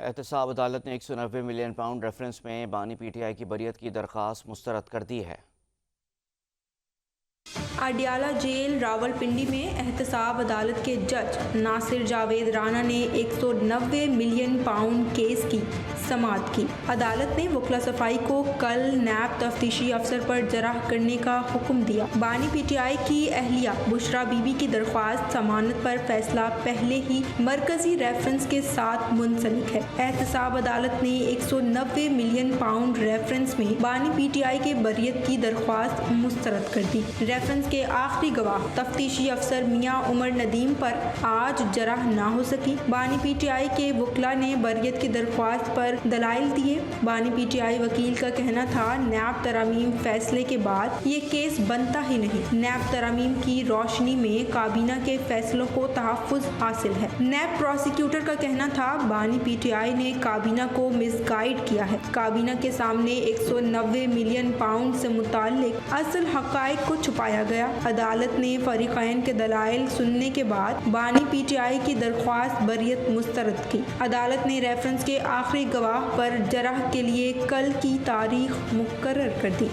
احتساب عدالت نے 190 ملین پاؤنڈ ریفرنس میں بانی پی ٹی آئی کی بریت کی درخواست مسترد کر دی ہے۔ اڈیالہ جیل راولپنڈی میں احتساب عدالت کے جج ناصر جاوید رانا نے 190 ملین پاؤنڈ کیس کی سماعت کی۔ عدالت نے وکلا صفائی کو کل نیب تفتیشی افسر پر جرح کرنے کا حکم دیا۔ بانی پی ٹی آئی کی اہلیہ بشرا بی بی کی درخواست ضمانت پر فیصلہ پہلے ہی مرکزی ریفرنس کے ساتھ منسلک ہے۔ احتساب عدالت نے 190 ملین پاؤنڈ ریفرنس میں بانی پی ٹی آئی کے بریت کی درخواست مسترد کر دی۔ ریفرنس کے آخری گواہ تفتیشی افسر میاں عمر ندیم پر آج جرح نہ ہو سکی۔ بانی پی ٹی آئی کے وکلا نے بریت کی درخواست پر دلائل دیے۔ بانی پی ٹی آئی وکیل کا کہنا تھا نیب ترامیم فیصلے کے بعد یہ کیس بنتا ہی نہیں۔ نیب ترامیم کی روشنی میں کابینہ کے فیصلوں کو تحفظ حاصل ہے۔ نیب پروسیکیوٹر کا کہنا تھا بانی پی ٹی آئی نے کابینہ کو مس گائیڈ کیا ہے۔ کابینہ کے سامنے 190 ملین پاؤنڈ سے متعلق اصل حقائق کو چھپایا گیا۔ عدالت نے فریقین کے دلائل سننے کے بعد بانی پی ٹی آئی کی درخواست بریت مسترد کی۔ عدالت نے ریفرنس کے آخری گواہ پر جرح کے لیے کل کی تاریخ مقرر کر دی۔